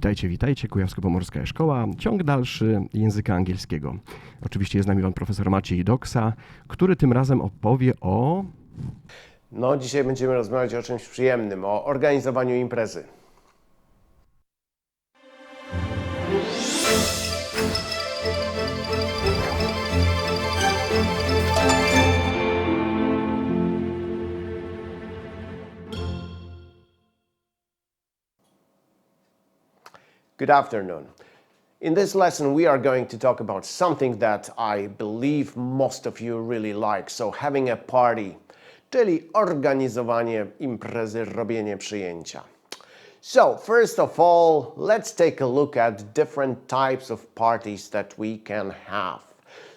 Witajcie, witajcie, kujawsko-pomorska e-Szkoła, ciąg dalszy języka angielskiego. Oczywiście jest z nami pan profesor Maciej Doksa, który tym razem opowie o... No, dzisiaj będziemy rozmawiać o czymś przyjemnym, o organizowaniu imprezy. Good afternoon. In this lesson, we are going to talk about something that I believe most of you really like. So having a party, czyli organizowanie imprezy, robienie przyjęcia. So first of all, let's take a look at different types of parties that we can have.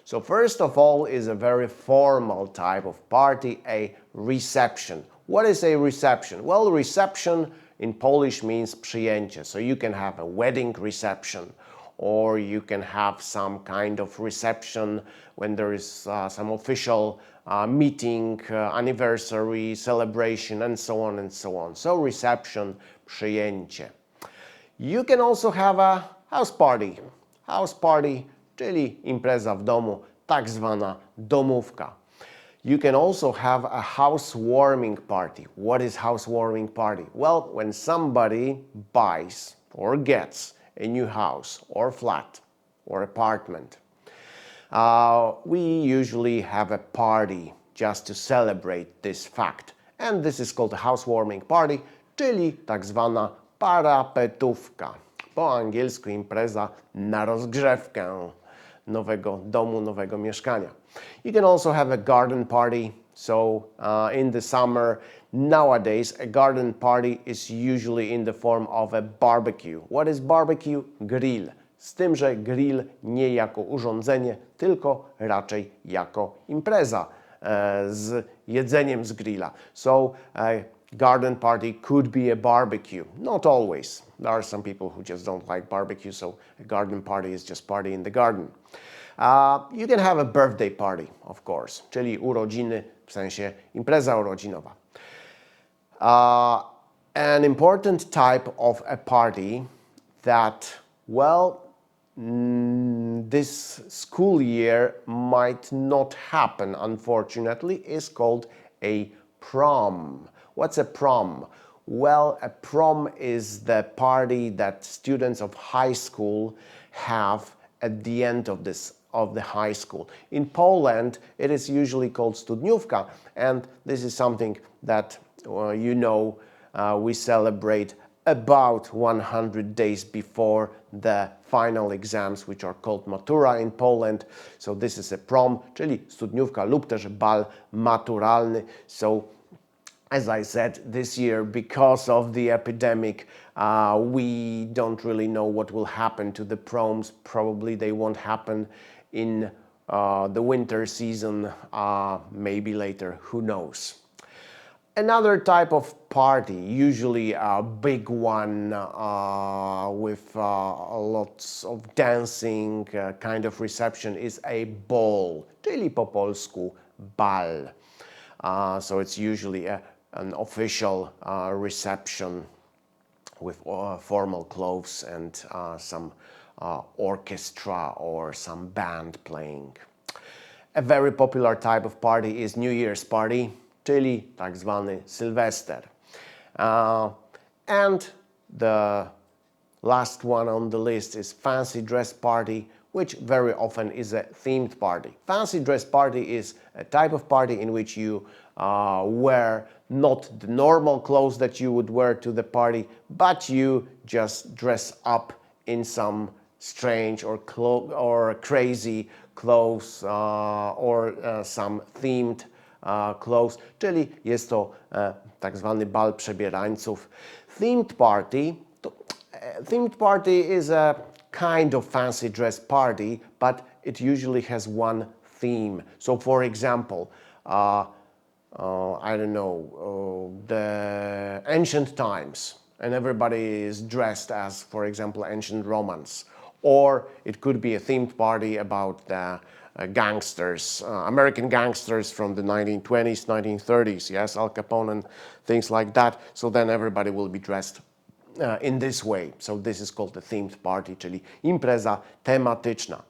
So first of all is a very formal type of party, a reception. What is a reception? Well, reception in Polish means przyjęcie. So you can have a wedding reception, or you can have some kind of reception when there is some official meeting, anniversary, celebration, and so on and so on. So reception, przyjęcie. You can also have a house party. House party, czyli impreza w domu, tak zwana domówka. You can also have a housewarming party. What is housewarming party? Well, when somebody buys or gets a new house or flat or apartment, we usually have a party just to celebrate this fact. And this is called a housewarming party, czyli tak zwana parapetówka. Po angielsku impreza na rozgrzewkę nowego domu, nowego mieszkania. You can also have a garden party. So in the summer, nowadays, a garden party is usually in the form of a barbecue. What is barbecue? Grill. Z tym, że grill nie jako urządzenie, tylko raczej jako impreza z jedzeniem z grilla. So a garden party could be a barbecue. Not always. There are some people who just don't like barbecue, so a garden party is just party in the garden. You can have a birthday party, of course, czyli urodziny, w sensie impreza urodzinowa. An important type of a party that, well, this school year might not happen, unfortunately, is called a prom. What's a prom? Well, a prom is the party that students of high school have at the end of the high school. In Poland, it is usually called studniówka, and this is something that we celebrate about 100 days before the final exams, which are called matura in Poland. So this is a prom, czyli studniówka lub też bal maturalny. So as I said, this year, because of the epidemic, we don't really know what will happen to the proms. Probably they won't happen in the winter season, maybe later, who knows. Another type of party, usually a big one with lots of dancing, kind of reception, is a ball, czyli po polsku bal. So it's usually an official reception with formal clothes and some orchestra or some band playing. A very popular type of party is New Year's party, czyli tak zwany Sylwester. And the last one on the list is fancy dress party, which very often is a themed party. Fancy dress party is a type of party in which you wear not the normal clothes that you would wear to the party, but you just dress up in some strange or crazy clothes or some themed clothes, czyli jest to tak zwany bal przebierańców. Themed party is a kind of fancy dress party, but it usually has one theme. So for example, I don't know, the ancient times, and everybody is dressed as, for example, ancient Romans. Or it could be a themed party about the gangsters, American gangsters from the 1920s, 1930s, yes, Al Capone and things like that. So then everybody will be dressed in this way. So this is called the themed party, czyli impreza tematyczna.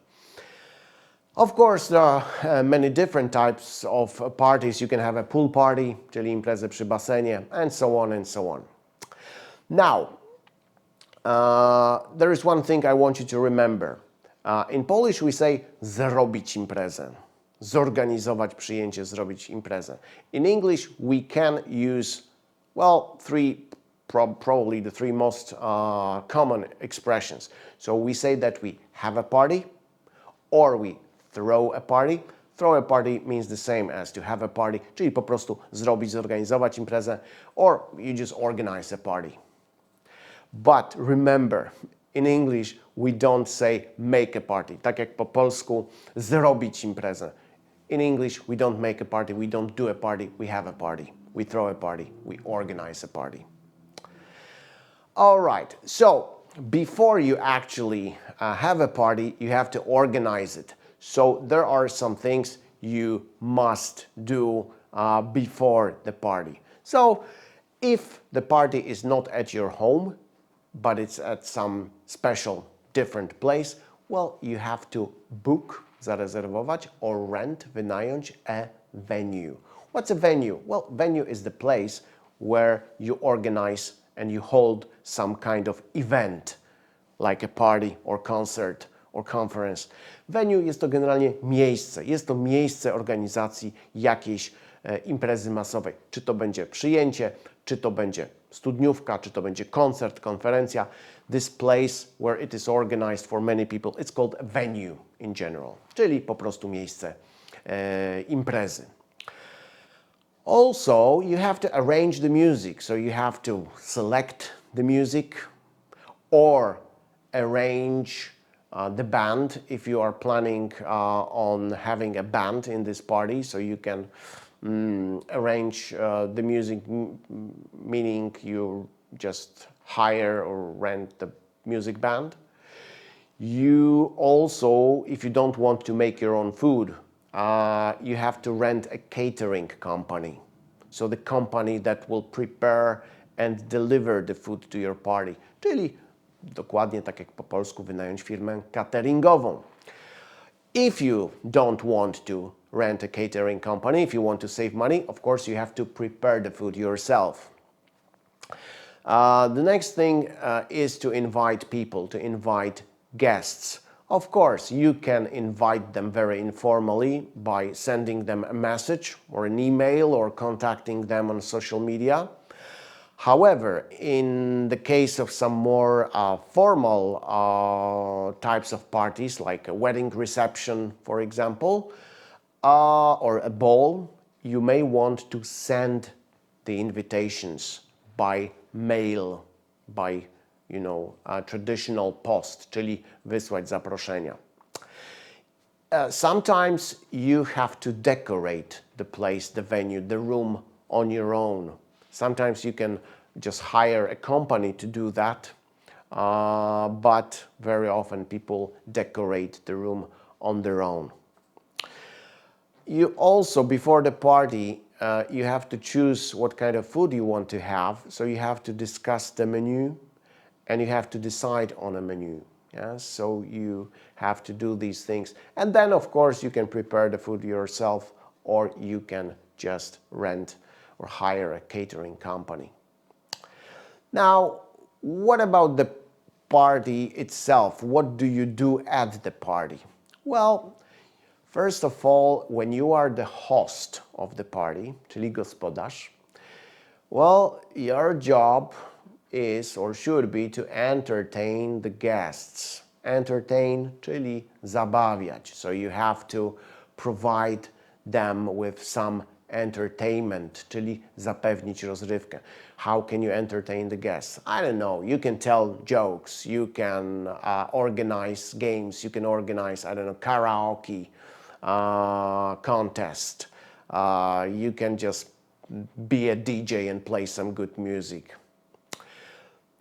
Of course, there are many different types of parties. You can have a pool party, czyli imprezę przy basenie, and so on and so on. Now, there is one thing I want you to remember. In Polish we say zrobić imprezę. Zorganizować przyjęcie, zrobić imprezę. In English we can use, well, probably the three most common expressions. So we say that we have a party, or we throw a party. Throw a party means the same as to have a party, czyli po prostu zrobić, zorganizować imprezę, or you just organize a party. But remember, in English we don't say make a party. Tak jak po polsku zrobić imprezę. In English we don't make a party, we don't do a party, we have a party. We throw a party, we organize a party. All right, so before you actually have a party, you have to organize it. So there are some things you must do before the party. So if the party is not at your home, but it's at some special different place, well, you have to book, zarezerwować, or rent, wynająć a venue. What's a venue? Well, venue is the place where you organize and you hold some kind of event, like a party or concert or conference. Venue jest to generalnie miejsce. Jest to miejsce organizacji jakiejś imprezy masowej. Czy to będzie przyjęcie, czy to będzie studniówka, czy to będzie koncert, konferencja. This place where it is organized for many people, it's called a venue in general, czyli po prostu miejsce imprezy. Also, you have to arrange the music, so you have to select the music or arrange the band if you are planning on having a band in this party, so you can arrange the music, meaning you just hire or rent the music band. You also, if you don't want to make your own food, you have to rent a catering company. So the company that will prepare and deliver the food to your party. Czyli dokładnie tak jak po polsku wynająć firmę cateringową. If you don't want to rent a catering company, if you want to save money, of course you have to prepare the food yourself. The next thing is to invite people, to invite guests. Of course, you can invite them very informally by sending them a message or an email or contacting them on social media. However, in the case of some more formal types of parties, like a wedding reception, for example, or a ball, you may want to send the invitations by mail, by traditional post, czyli wysłać zaproszenia. Sometimes you have to decorate the place, the venue, the room on your own. Sometimes you can just hire a company to do that, but very often people decorate the room on their own. You also, before the party, you have to choose what kind of food you want to have. So you have to discuss the menu and you have to decide on a menu. Yeah? So you have to do these things. And then, of course, you can prepare the food yourself or you can just rent or hire a catering company. Now, what about the party itself? What do you do at the party? Well, first of all, when you are the host of the party, czyli gospodarz, well, your job is or should be to entertain the guests. Entertain, czyli zabawiać. So you have to provide them with some entertainment, czyli zapewnić rozrywkę. How can you entertain the guests? I don't know. You can tell jokes. You can organize games. You can organize, I don't know, karaoke contest. You can just be a DJ and play some good music.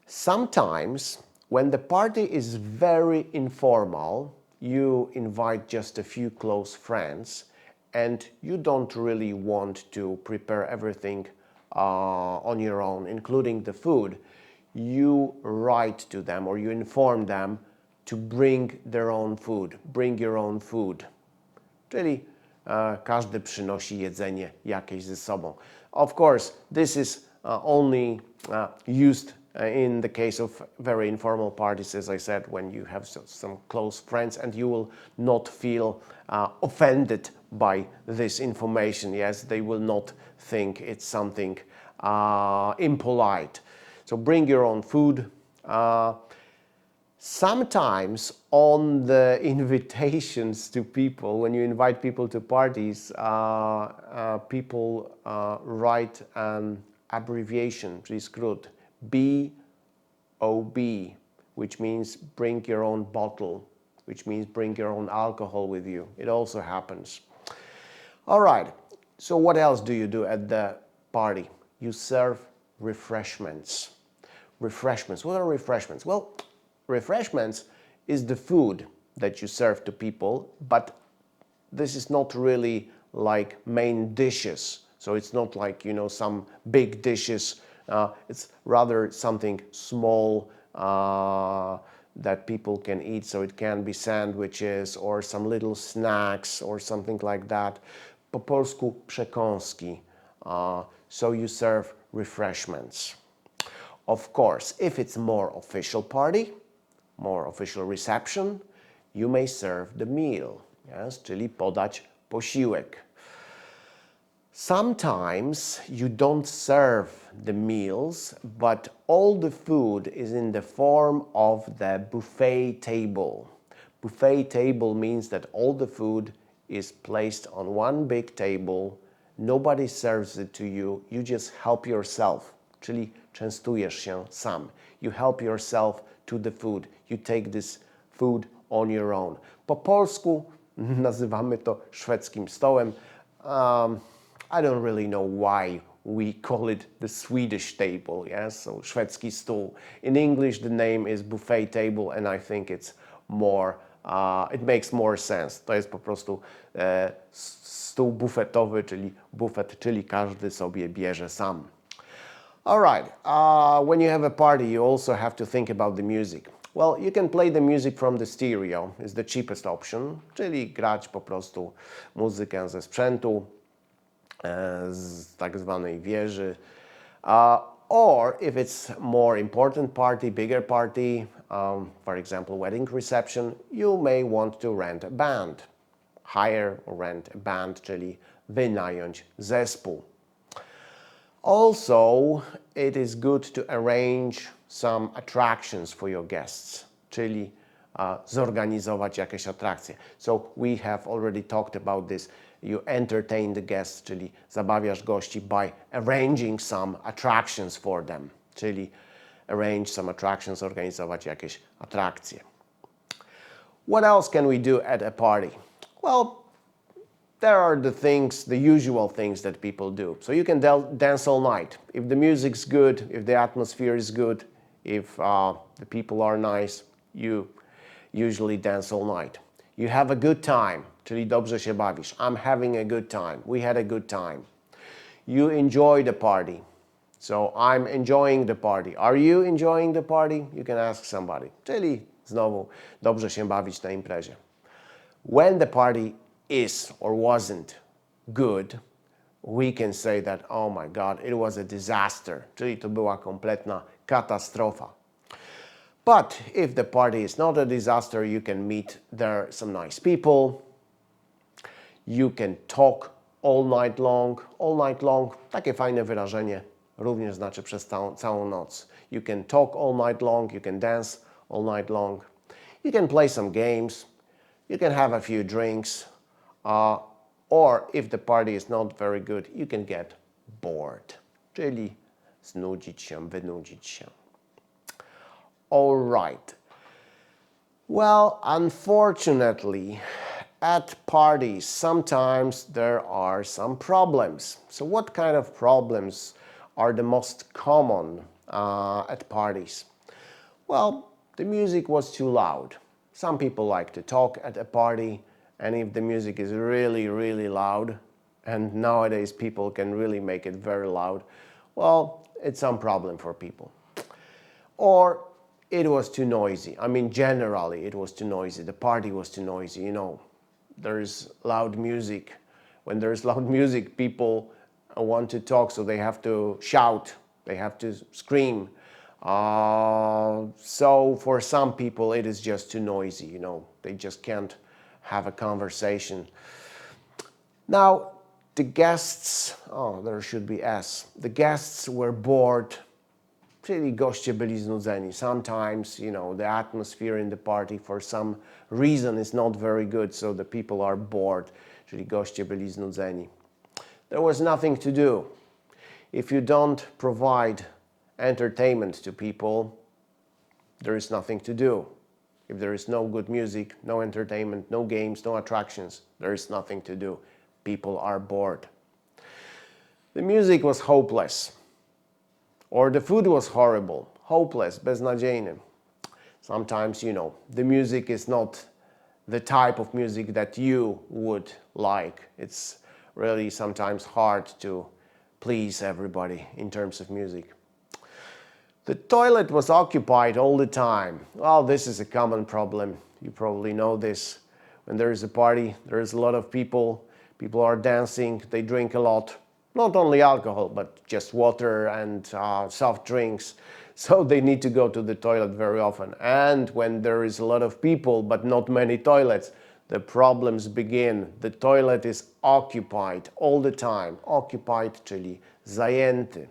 Sometimes, when the party is very informal, you invite just a few close friends and you don't really want to prepare everything on your own, including the food. you write to them or you inform them to bring their own food. Bring your own food. Czyli każdy przynosi jedzenie jakieś ze sobą. Of course, this is only used in the case of very informal parties, as I said, when you have some close friends and you will not feel offended by this information. Yes, they will not think it's something impolite. So bring your own food. Sometimes on the invitations to people, when you invite people to parties, people write an abbreviation, czyli skrót, BOB, which means bring your own bottle, which means bring your own alcohol with you. It also happens. All right, so what else do you do at the party? You serve refreshments. Refreshments. What are refreshments? Well, refreshments is the food that you serve to people, but this is not really like main dishes. So it's not like, you know, some big dishes. It's rather something small that people can eat. So it can be sandwiches or some little snacks or something like that. Po polsku przekąski. So you serve refreshments. Of course, if it's more official party, more official reception, you may serve the meal, yes, czyli podać posiłek. Sometimes you don't serve the meals, but all the food is in the form of the buffet table. Buffet table means that all the food is placed on one big table, nobody serves it to you, you just help yourself, czyli częstujesz się sam. You help yourself to the food. You take this food on your own. Po polsku nazywamy to szwedzkim stołem. I don't really know why we call it the Swedish table, yes? So szwedzki stół. In English the name is buffet table and I think it's more, it makes more sense. To jest po prostu stół bufetowy, czyli bufet, czyli każdy sobie bierze sam. All right, when you have a party, you also have to think about the music. Well, you can play the music from the stereo, is the cheapest option, czyli grać po prostu muzykę ze sprzętu, z tak zwanej wieży. Or if it's more important party, bigger party, for example, wedding reception, you may want to rent a band. Hire or rent a band, czyli wynająć zespół. Also, it is good to arrange some attractions for your guests, czyli zorganizować jakieś atrakcje. So we have already talked about this. You entertain the guests, czyli zabawiasz gości by arranging some attractions for them, czyli arrange some attractions, organizować jakieś atrakcje. What else can we do at a party? Well, there are the things, the usual things that people do. So you can dance all night. If the music's good, if the atmosphere is good, if the people are nice, you usually dance all night. You have a good time, czyli dobrze się bawisz. I'm having a good time. We had a good time. You enjoy the party. So I'm enjoying the party. Are you enjoying the party? You can ask somebody. Czyli znowu dobrze się bawić na imprezie. When the party is or wasn't good, we can say that, oh my God, it was a disaster. Czyli to była kompletna katastrofa. But if the party is not a disaster, you can meet there some nice people. You can talk all night long. All night long, takie fajne wyrażenie, również znaczy przez całą noc. You can talk all night long, you can dance all night long. You can play some games. You can have a few drinks. Or if the party is not very good, you can get bored. Czyli znudzić się, wynudzić się. All right. Well, unfortunately, at parties, sometimes there are some problems. So what kind of problems are the most common at parties? Well, the music was too loud. Some people like to talk at a party, and if the music is really, really loud, and nowadays people can really make it very loud, well, it's some problem for people. or it was too noisy. I mean, generally it was too noisy. The party was too noisy. You know, there's loud music. When there's loud music, people want to talk, so they have to shout, they have to scream. So for some people, it is just too noisy. You know, they just can't have a conversation. Now, the guests, there should be S. The guests were bored. Czyli goście byli znudzeni. Sometimes, you know, the atmosphere in the party for some reason is not very good, so the people are bored. Czyli goście byli znudzeni. There was nothing to do. If you don't provide entertainment to people, there is nothing to do. If there is no good music, no entertainment, no games, no attractions, there is nothing to do. People are bored. The music was hopeless. Or the food was horrible, hopeless, beznadziejny. Sometimes, you know, the music is not the type of music that you would like. It's really sometimes hard to please everybody in terms of music. The toilet was occupied all the time. Well, this is a common problem. You probably know this. When there is a party, there is a lot of people. People are dancing, they drink a lot. Not only alcohol, but just water and soft drinks. So they need to go to the toilet very often. And when there is a lot of people, but not many toilets, the problems begin. The toilet is occupied all the time. Occupied, czyli zajęty.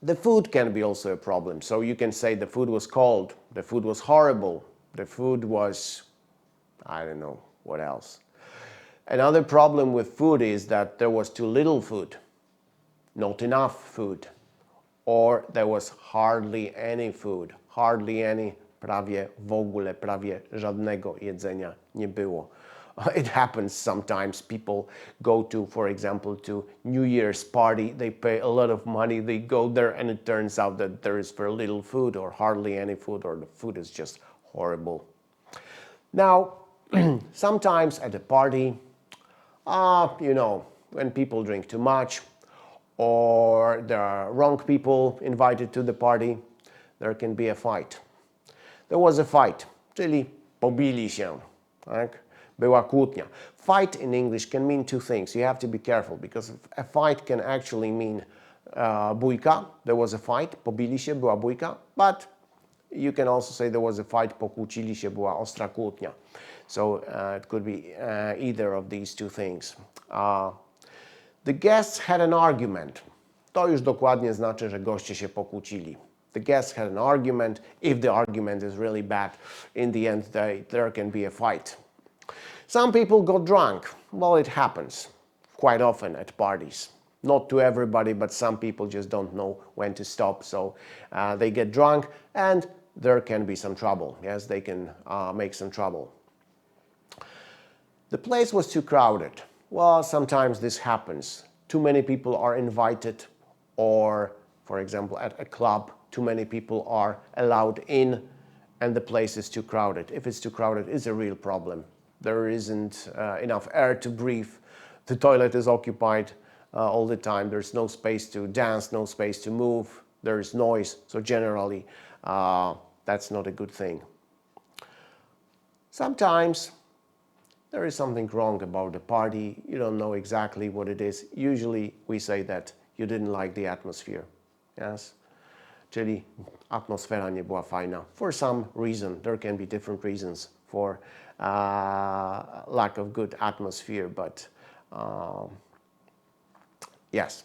The food can be also a problem. So you can say the food was cold, the food was horrible, the food was, I don't know, what else. Another problem with food is that there was too little food, not enough food, or there was hardly any food, hardly any, prawie w ogóle, prawie żadnego jedzenia nie było. It happens sometimes. People go to, for example, to New Year's party, they pay a lot of money, they go there and it turns out that there is very little food or hardly any food, or the food is just horrible. Now, sometimes at a party, you know, when people drink too much or there are wrong people invited to the party, there can be a fight. There was a fight, czyli pobili się, tak? Była kłótnia. Fight in English can mean two things. You have to be careful because a fight can actually mean bójka. There was a fight, pobili się, była bójka, but you can also say there was a fight, pokłócili się, była ostra kłótnia. So it could be either of these two things. The guests had an argument. To już dokładnie znaczy, że goście się pokłócili. The guests had an argument. If the argument is really bad, in the end there can be a fight. Some people got drunk. Well, it happens quite often at parties. Not to everybody, but some people just don't know when to stop. So they get drunk and there can be some trouble. Yes, they can make some trouble. The place was too crowded. Well, sometimes this happens. Too many people are invited, or, for example, at a club, too many people are allowed in and the place is too crowded. If it's too crowded, it's a real problem. There isn't enough air to breathe. The toilet is occupied all the time. There's no space to dance, no space to move. There's noise. So generally, that's not a good thing. Sometimes there is something wrong about the party. You don't know exactly what it is. Usually we say that you didn't like the atmosphere. Yes? Czyli atmosfera nie była fajna. For some reason, there can be different reasons for lack of good atmosphere, but yes.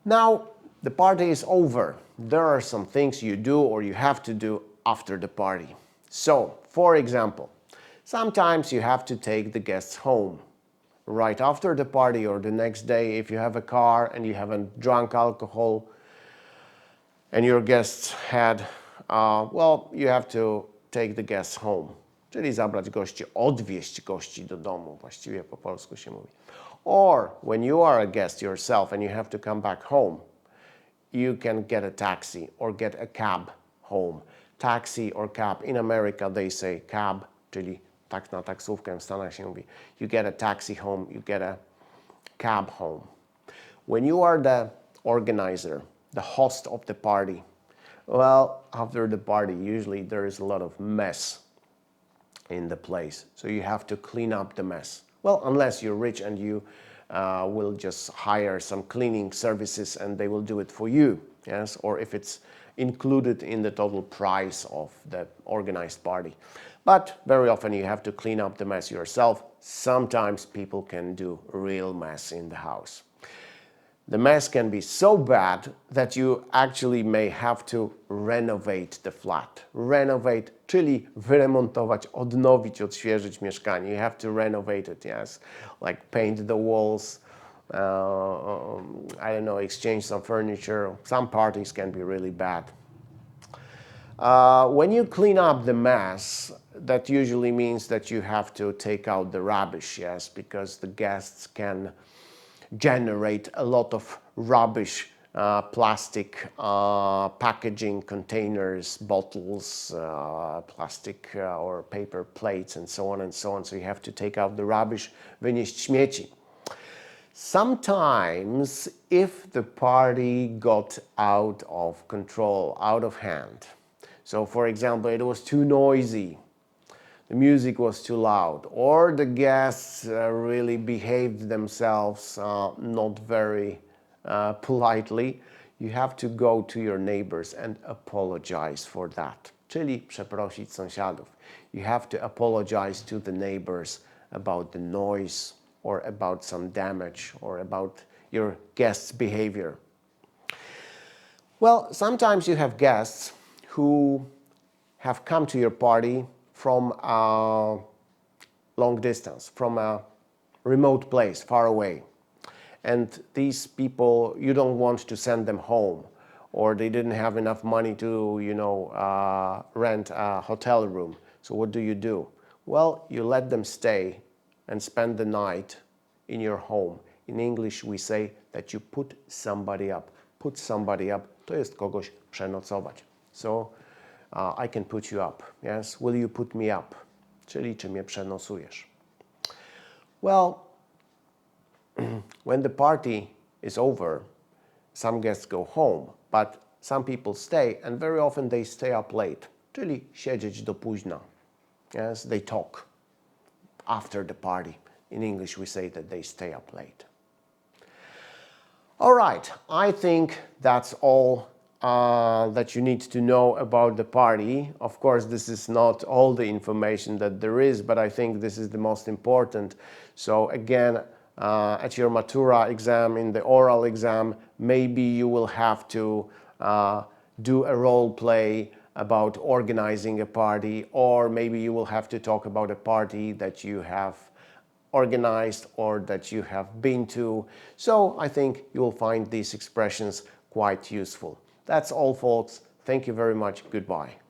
Now the party is over. There are some things you do or you have to do after the party. So, for example, sometimes you have to take the guests home right after the party or the next day if you have a car and you haven't drunk alcohol and your guests had, you have to take the guests home. Czyli zabrać gości, odwieźć gości do domu, właściwie po polsku się mówi. Or when you are a guest yourself and you have to come back home, you can get a taxi or get a cab home. Taxi or cab. In America they say cab, czyli tak na taksówkę w Stanach się mówi. You get a taxi home, you get a cab home. When you are the organizer, the host of the party? Well, after the party, usually there is a lot of mess in the place. So you have to clean up the mess. Well, unless you're rich and you will just hire some cleaning services and they will do it for you, yes? Or if it's included in the total price of the organized party. But very often you have to clean up the mess yourself. Sometimes people can do a real mess in the house. The mess can be so bad that you actually may have to renovate the flat. Renovate, czyli wyremontować, odnowić, odświeżyć mieszkanie. You have to renovate it, yes? Like paint the walls, I don't know, exchange some furniture. Some parties can be really bad. When you clean up the mess, that usually means that you have to take out the rubbish, yes? Because the guests can generate a lot of rubbish, plastic packaging containers, bottles, plastic or paper plates, and so on and so on. So you have to take out the rubbish, wynieść śmieci. Sometimes, if the party got out of control, out of hand, so for example, it was too noisy, the music was too loud, or the guests really behaved themselves not very politely, you have to go to your neighbors and apologize for that. Czyli przeprosić sąsiadów. You have to apologize to the neighbors about the noise or about some damage or about your guests' behavior. Well, sometimes you have guests who have come to your party from a long distance, from a remote place, far away. And these people, you don't want to send them home, or they didn't have enough money to, rent a hotel room. So what do? Well, you let them stay and spend the night in your home. In English we say that you put somebody up. Put somebody up, to jest kogoś przenocować. So I can put you up, yes? Will you put me up? Czyli czy mnie przenosujesz? Well, when the party is over, some guests go home, but some people stay, and very often they stay up late. Czyli siedzieć do późna. Yes, they talk after the party. In English we say that they stay up late. All right, I think that's all that you need to know about the party. Of course, this is not all the information that there is, but I think this is the most important. So again, at your matura exam, in the oral exam, maybe you will have to do a role play about organizing a party, or maybe you will have to talk about a party that you have organized or that you have been to. So I think you will find these expressions quite useful. That's all, folks. Thank you very much. Goodbye.